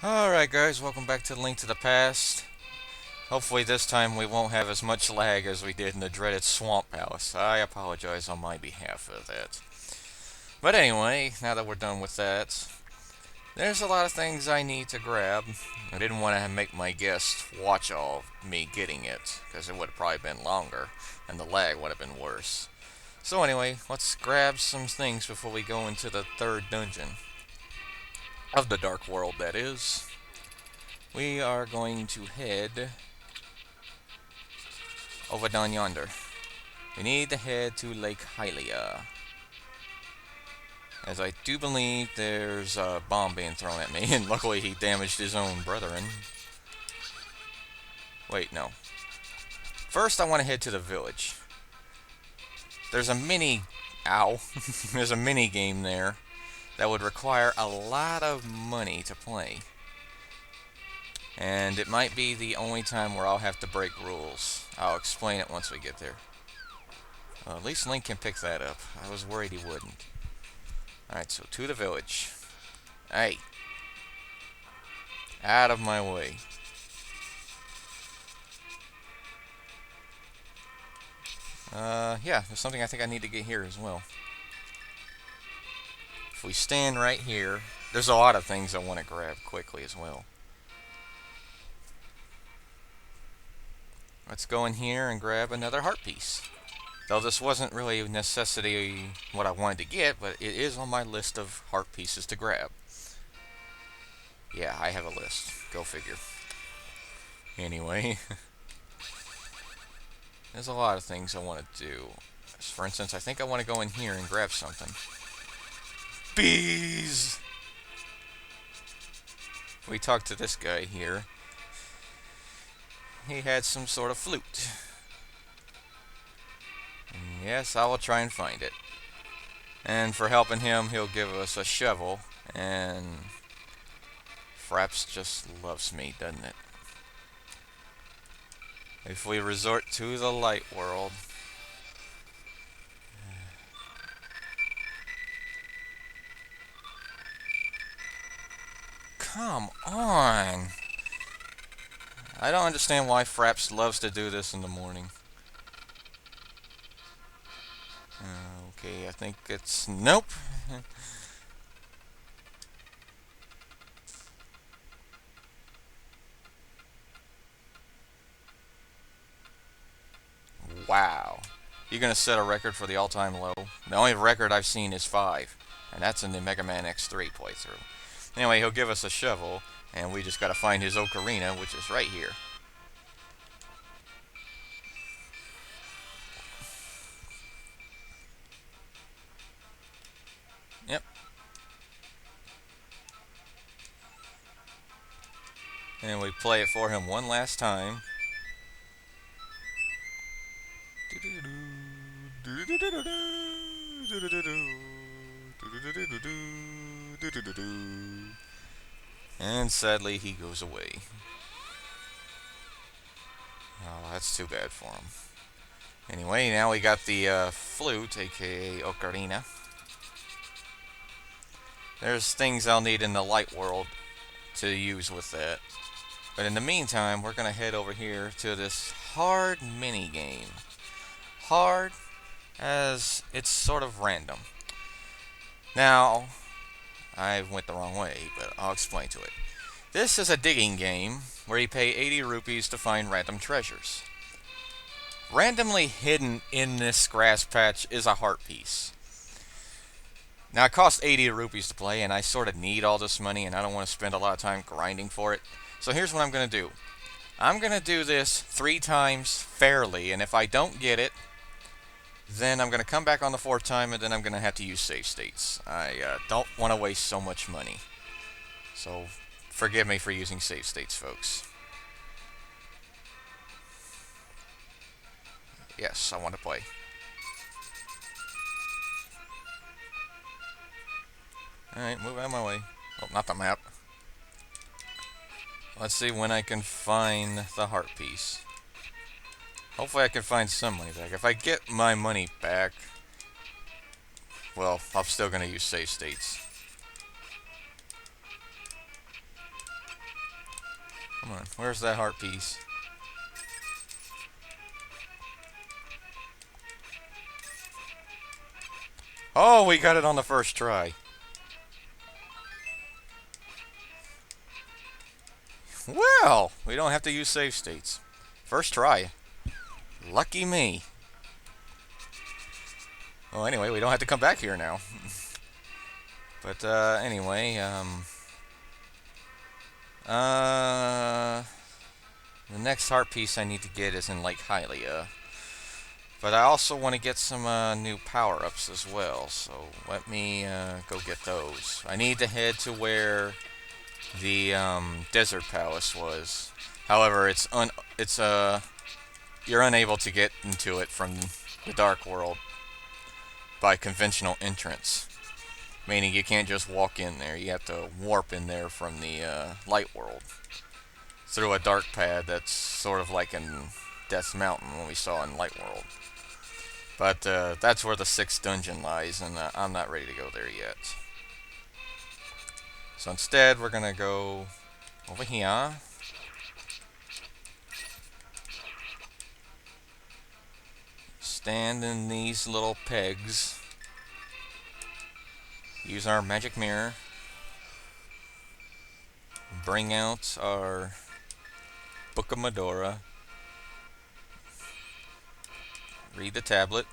Alright guys, welcome back to Link to the Past. Hopefully this time we won't have as much lag as we did in the dreaded Swamp Palace. I apologize on my behalf of that. But anyway, now that we're done with that, there's a lot of things I need to grab. I didn't want to make my guests watch all of me getting it, because it would have probably been longer, and the lag would have been worse. So anyway, let's grab some things before we go into the third dungeon. Of the Dark World, that is. We are going to head over down yonder. We need to head to Lake Hylia, as I do believe there's a bomb being thrown at me, and luckily he damaged his own brethren. Wait, no. First I want to head to the village. There's a mini... Ow. There's a mini game there that would require a lot of money to play. And it might be the only time where I'll have to break rules. I'll explain it once we get there. Well, at least Link can pick that up. I was worried he wouldn't. Alright, so to the village. Hey. Out of my way. Yeah, there's something I think I need to get here as well. If we stand right here, there's a lot of things I want to grab quickly as well. Let's go in here and grab another heart piece. Though this wasn't really a necessity what I wanted to get, but it is on my list of heart pieces to grab. Yeah, I have a list. Go figure. Anyway. There's a lot of things I want to do. For instance, I think I want to go in here and grab something. Bees! We talked to this guy here. He had some sort of flute. And yes, I will try and find it. And for helping him, he'll give us a shovel. And Fraps just loves me, doesn't it? If we resort to the light world. Come on! I don't understand why Fraps loves to do this in the morning. Okay, I think it's... Nope! Wow. You're gonna set a record for the all-time low? The only record I've seen is 5. And that's in the Mega Man X3 playthrough. Anyway, he'll give us a shovel, and we just gotta find his ocarina, which is right here. Yep. And we play it for him one last time. And sadly, he goes away. Oh, that's too bad for him. Anyway, now we got the flute, aka ocarina. There's things I'll need in the light world to use with that. But in the meantime, we're going to head over here to this hard mini game. Hard as it's sort of random. Now, I went the wrong way, but I'll explain to it. This is a digging game where you pay 80 rupees to find random treasures. Randomly hidden in this grass patch is a heart piece. Now, it costs 80 rupees to play, and I sort of need all this money, and I don't want to spend a lot of time grinding for it. So here's what I'm going to do. I'm going to do this 3 times fairly, and if I don't get it, then I'm going to come back on the 4th time, and then I'm going to have to use save states. I don't want to waste so much money. So, forgive me for using save states, folks. Yes, I want to play. Alright, move out of my way. Oh, not the map. Let's see when I can find the heart piece. Hopefully I can find some money back. If I get my money back, well, I'm still going to use save states. Come on, where's that heart piece? Oh, we got it on the first try. Well, we don't have to use save states. First try. Lucky me. Well, anyway, we don't have to come back here now. But, anyway, uh, the next heart piece I need to get is in Lake Hylia. But I also want to get some new power-ups as well, so let me go get those. I need to head to where the Desert Palace was. However, you're unable to get into it from the Dark World by conventional entrance. Meaning you can't just walk in there, you have to warp in there from the Light World. Through a dark pad that's sort of like in Death Mountain when we saw in Light World. But that's where the 6th dungeon lies, and I'm not ready to go there yet. So instead, we're gonna go over here. Stand in these little pegs. Use our magic mirror. Bring out our Book of Medora. Read the tablet.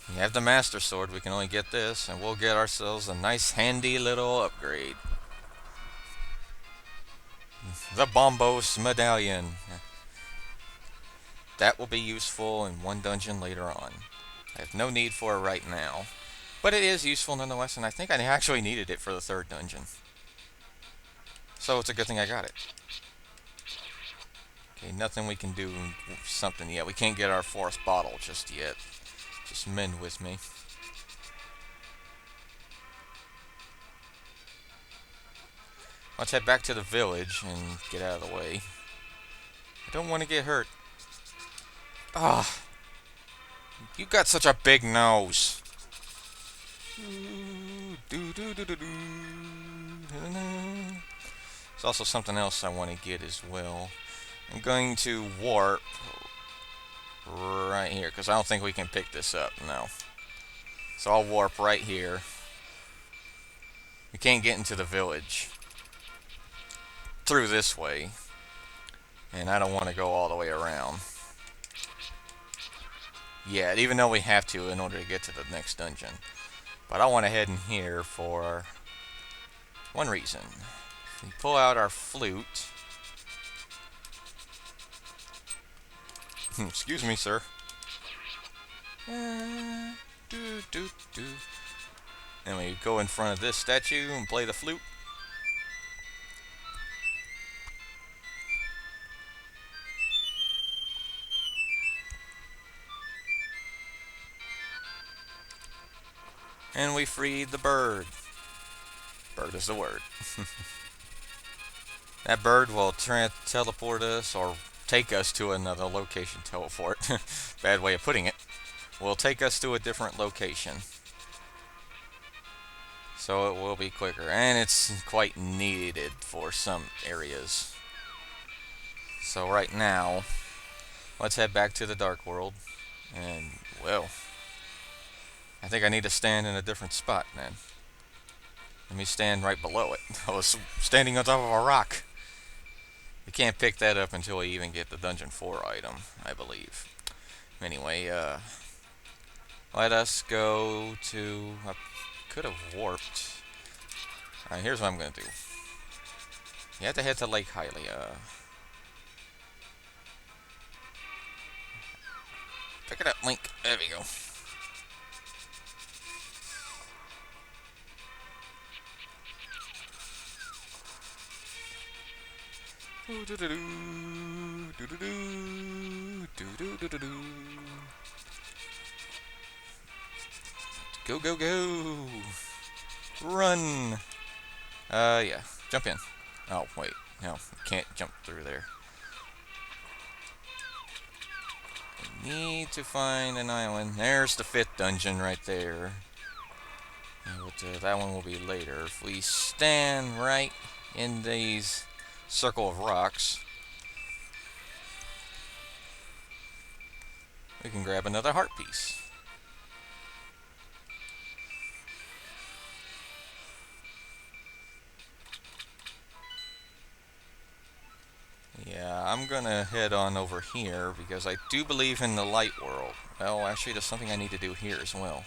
We have the Master Sword, we can only get this, and we'll get ourselves a nice handy little upgrade. The Bombos Medallion. That will be useful in one dungeon later on. I have no need for it right now. But it is useful nonetheless, and I think I actually needed it for the 3rd dungeon. So it's a good thing I got it. Okay, nothing we can do something yet. We can't get our 4th bottle just yet. Just mend with me. Let's head back to the village and get out of the way. I don't want to get hurt. Ah, you got such a big nose. There's also something else I want to get as well. I'm going to warp right here, because I don't think we can pick this up, no. So I'll warp right here. We can't get into the village through this way, and I don't want to go all the way around. Yeah, even though we have to in order to get to the next dungeon. But I want to head in here for one reason. We pull out our flute. Excuse me, sir. And we go in front of this statue and play the flute. And we freed the bird. Bird is the word. That bird will teleport us or take us to another location. Teleport. Bad way of putting it. Will take us to a different location. So it will be quicker. And it's quite needed for some areas. So right now, let's head back to the Dark World. And, well, I think I need to stand in a different spot, man. Let me stand right below it. I was standing on top of a rock. We can't pick that up until we even get the Dungeon 4 item, I believe. Anyway, let us go to... I could have warped. Alright, here's what I'm going to do. You have to head to Lake Hylia. Pick it up, Link. There we go. Go, go, go! Run! Yeah. Jump in. Oh, wait. No, can't jump through there. I need to find an island. There's the 5th dungeon right there. But that one will be later. If we stand right in these circle of rocks, we can grab another heart piece. Yeah, I'm gonna head on over here because I do believe in the light world. Well, actually, there's something I need to do here as well.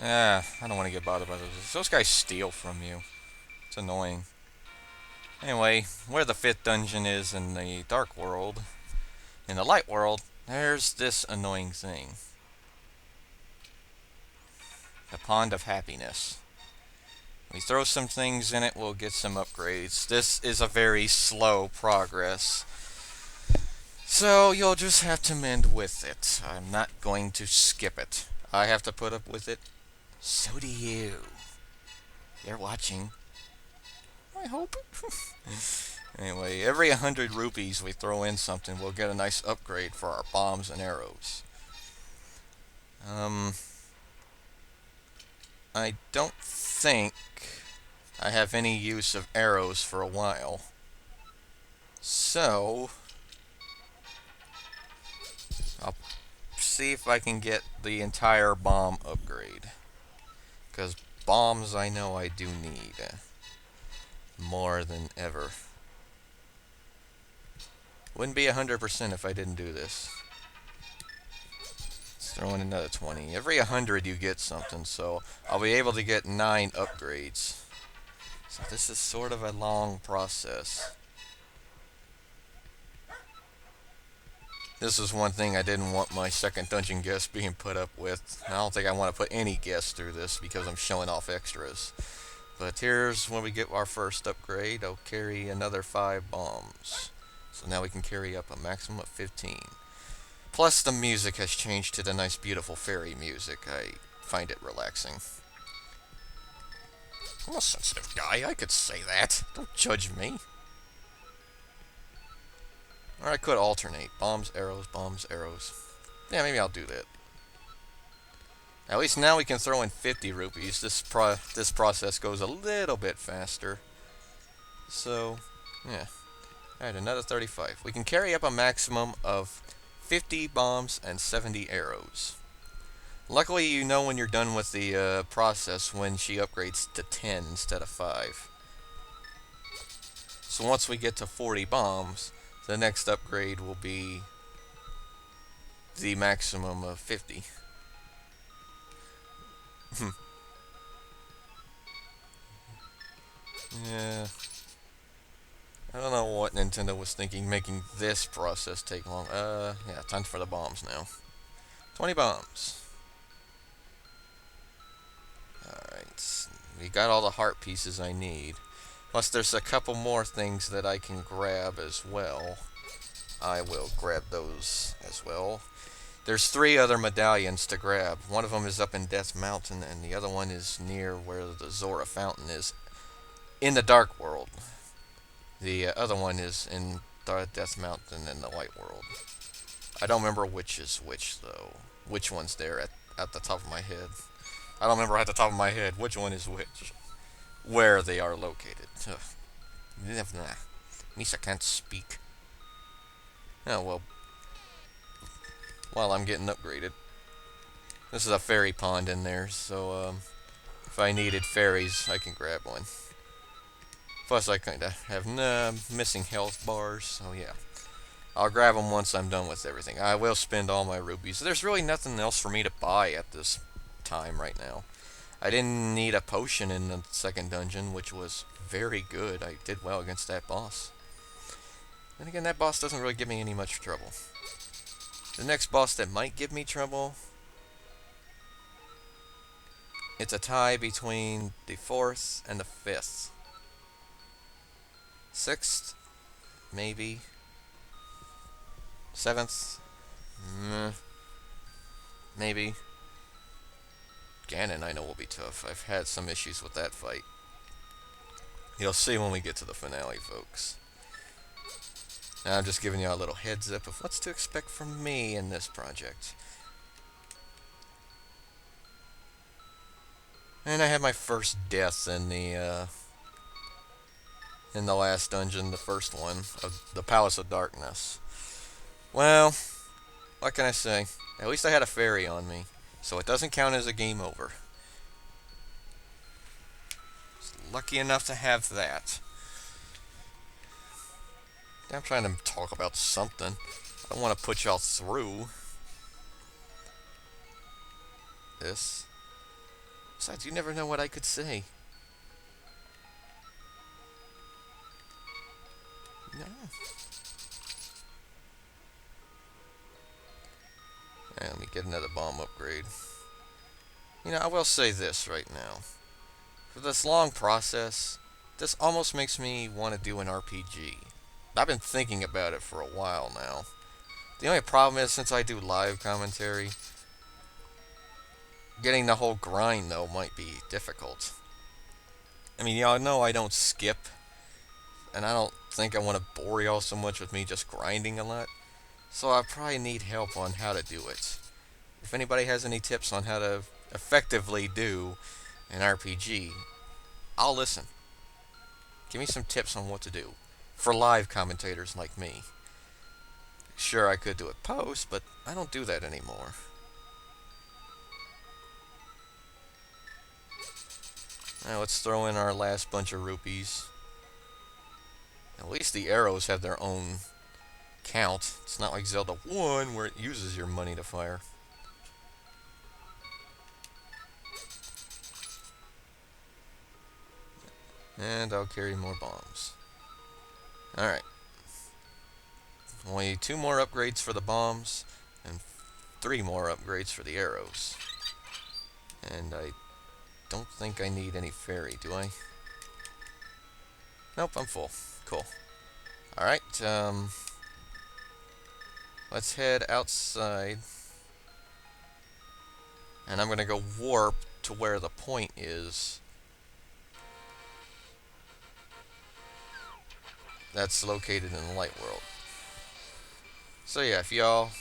I don't want to get bothered by those. Those guys steal from you. It's annoying. Anyway, where the fifth dungeon is in the dark world, in the light world, there's this annoying thing. The Pond of Happiness. We throw some things in it, we'll get some upgrades. This is a very slow progress. So you'll just have to mend with it. I'm not going to skip it. I have to put up with it. So do you. You're watching. I hope. Anyway, every 100 rupees we throw in something, we'll get a nice upgrade for our bombs and arrows. I don't think I have any use of arrows for a while. So, I'll see if I can get the entire bomb upgrade. Because bombs I know I do need. More than ever. Wouldn't be 100% if I didn't do this. Let's throw in another 20. Every 100 you get something, so I'll be able to get 9 upgrades. So this is sort of a long process. This is one thing I didn't want my second dungeon guest being put up with. I don't think I want to put any guests through this because I'm showing off extras. But here's when we get our first upgrade. I'll carry another 5 bombs. So now we can carry up a maximum of 15. Plus the music has changed to the nice beautiful fairy music. I find it relaxing. I'm a sensitive guy, I could say that. Don't judge me. Or I could alternate. Bombs, arrows. Yeah, maybe I'll do that. At least now we can throw in 50 rupees. This process goes a little bit faster. So, yeah. Alright, another 35. We can carry up a maximum of 50 bombs and 70 arrows. Luckily, you know when you're done with the process when she upgrades to 10 instead of 5. So once we get to 40 bombs, the next upgrade will be the maximum of 50. Yeah. I don't know what Nintendo was thinking making this process take long. Yeah, time for the bombs now. 20 bombs. Alright. We got all the heart pieces I need. Plus there's a couple more things that I can grab as well. I will grab those as well. There's 3 other medallions to grab. One of them is up in Death Mountain, and the other one is near where the Zora Fountain is. In the Dark World. The other one is in Death Mountain in the Light World. I don't remember which is which, though. Which one's there at the top of my head. I don't remember at the top of my head which one is which. Where they are located. Ugh. Nisa can't speak. Oh, well. While I'm getting upgraded. This is a fairy pond in there, so, if I needed fairies, I can grab one. Plus, I kinda have missing health bars, so yeah. I'll grab them once I'm done with everything. I will spend all my rubies. There's really nothing else for me to buy at this time right now. I didn't need a potion in the second dungeon, which was very good. I did well against that boss. Then again, that boss doesn't really give me any much trouble. The next boss that might give me trouble, it's a tie between the 4th and the 5th. 6th, maybe. 7th, maybe. Ganon, I know, will be tough. I've had some issues with that fight. You'll see when we get to the finale, folks. Now, I'm just giving you a little heads up of what's to expect from me in this project. And I had my first death in the last dungeon, the first one of the Palace of Darkness. Well, what can I say? At least I had a fairy on me, so it doesn't count as a game over. Lucky enough to have that. I'm trying to talk about something. I don't want to put y'all through this. Besides, you never know what I could say. No. And let me get another bomb upgrade. You know, I will say this right now. For this long process, this almost makes me want to do an RPG. I've been thinking about it for a while now. The only problem is, since I do live commentary, getting the whole grind, though, might be difficult. I mean, y'all know I don't skip, and I don't think I want to bore y'all so much with me just grinding a lot. So I probably need help on how to do it. If anybody has any tips on how to effectively do an RPG, I'll listen. Give me some tips on what to do for live commentators like me. Sure, I could do it post, but I don't do that anymore. Now let's throw in our last bunch of rupees. At least the arrows have their own count. It's not like Zelda 1 where it uses your money to fire. And I'll carry more bombs. Alright. Only 2 more upgrades for the bombs, and 3 more upgrades for the arrows. And I don't think I need any fairy, do I? Nope, I'm full. Cool. Alright, let's head outside. And I'm gonna go warp to where the point is. That's located in the light world. So yeah, if y'all...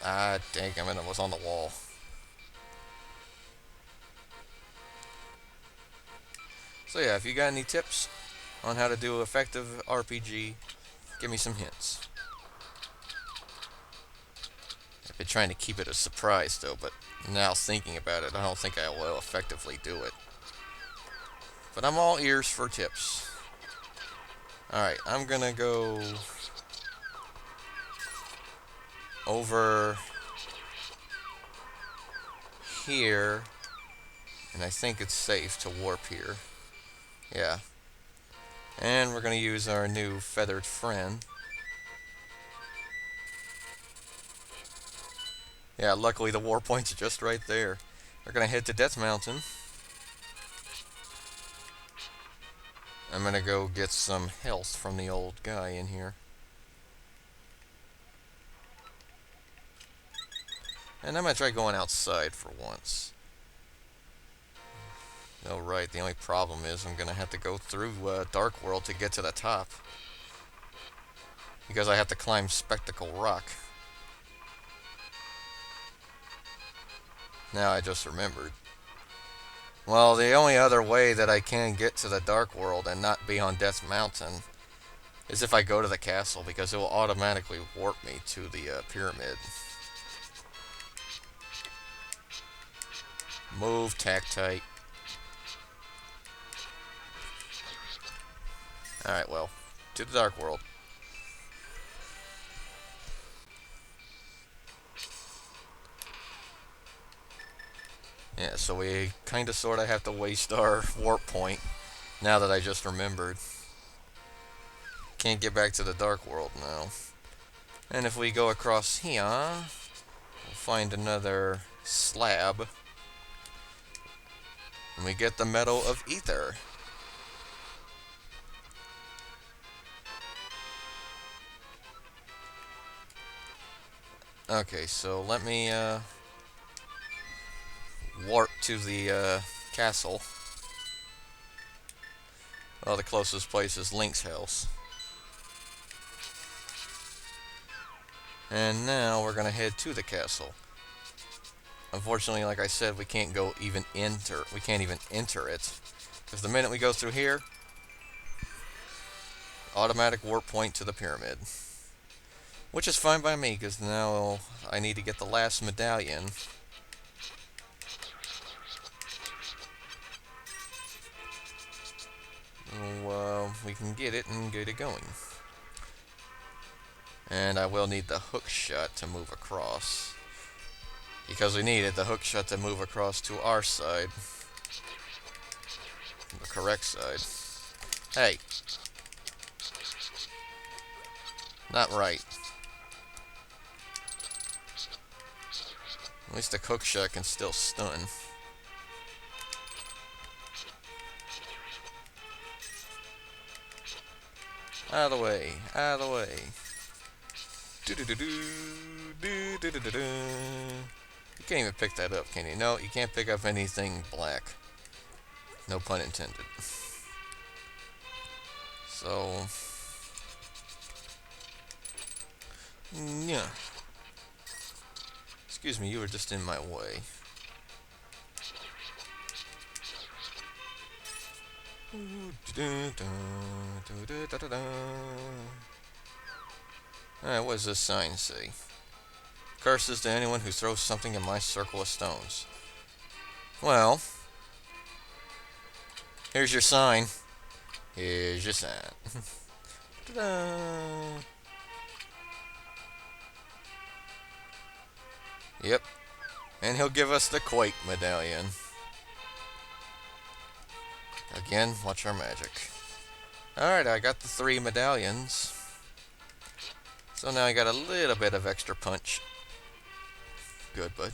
Ah, dang, I was on the wall. So yeah, if you got any tips on how to do effective RPG, give me some hints. I've been trying to keep it a surprise though, but now thinking about it, I don't think I will effectively do it. But I'm all ears for tips. Alright, I'm gonna go over here, and I think it's safe to warp here. Yeah. And we're gonna use our new feathered friend. Yeah, luckily the war points are just right there. We're gonna head to Death Mountain. I'm gonna go get some health from the old guy in here. And I'm gonna try going outside for once. Oh right, the only problem is I'm gonna have to go through Dark World to get to the top. Because I have to climb Spectacle Rock. Now I just remembered. Well, the only other way that I can get to the Dark World and not be on Death Mountain is if I go to the castle, because it will automatically warp me to the pyramid. Move, Tactite. Alright, well, to the Dark World. Yeah, so we kinda sorta have to waste our warp point, now that I just remembered. Can't get back to the Dark World now. And if we go across here, we'll find another slab. And we get the Meadow of Ether. Okay, so let me warp to the castle. Well, the closest place is Link's house. And now we're gonna head to the castle. Unfortunately, like I said, we can't even enter it. Because the minute we go through here, automatic warp point to the pyramid. Which is fine by me, because now I need to get the last medallion. So, we can get it and get it going. And I will need the hook shot to move across. Because we needed the hook shot to move across to our side. The correct side. Hey. Not right. At least the hook shot can still stun. Out of the way. Out of the way. You can't even pick that up, can you? No, you can't pick up anything black. No pun intended. So... yeah. Excuse me, you were just in my way. Alright, what does this sign say? Curses to anyone who throws something in my circle of stones. Well, here's your sign. Here's your sign. Ta-da! Yep. And he'll give us the Quake medallion. Again, watch our magic. Alright, I got the 3 medallions. So now I got a little bit of extra punch. Good, bud.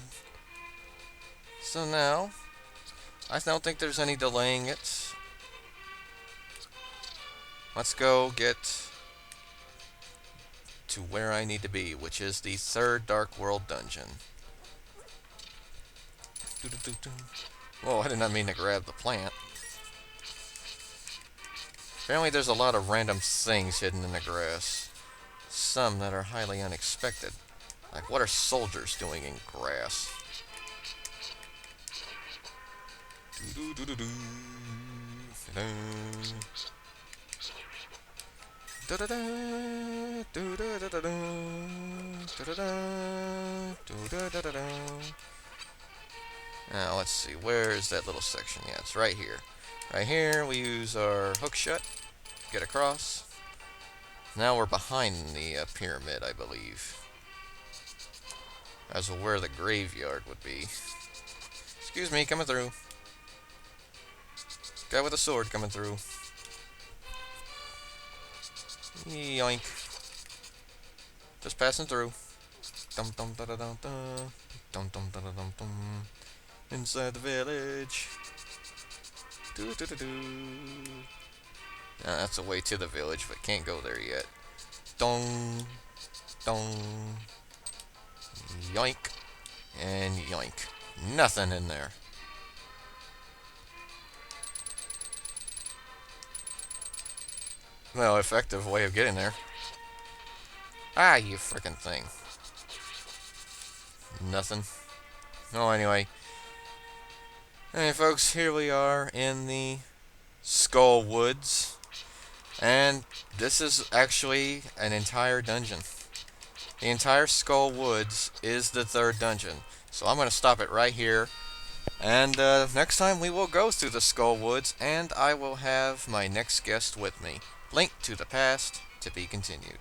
So now, I don't think there's any delaying it. Let's go get to where I need to be, which is the 3rd Dark World dungeon. Whoa, I did not mean to grab the plant. Apparently there's a lot of random things hidden in the grass. Some that are highly unexpected. Like, what are soldiers doing in grass? Now, let's see. Where is that little section? Yeah, it's right here. Right here, we use our hook shot. Get across. Now we're behind the pyramid, I believe. As where the graveyard would be. Excuse me, coming through. Guy with a sword coming through. Yoink. Just passing through. Dum dum da da dum dum. Dum dum da da dum dum. Inside the village. Do do do do. That's the way to the village, but can't go there yet. Dong, dong, yoink, and yoink. Nothing in there. No effective way of getting there. Ah, you frickin' thing. Nothing. Oh, anyway. Hey, folks, here we are in the Skull Woods. And this is actually an entire dungeon. The entire Skull Woods is the 3rd dungeon. So I'm going to stop it right here. And next time we will go through the Skull Woods, and I will have my next guest with me. Link to the past to be continued.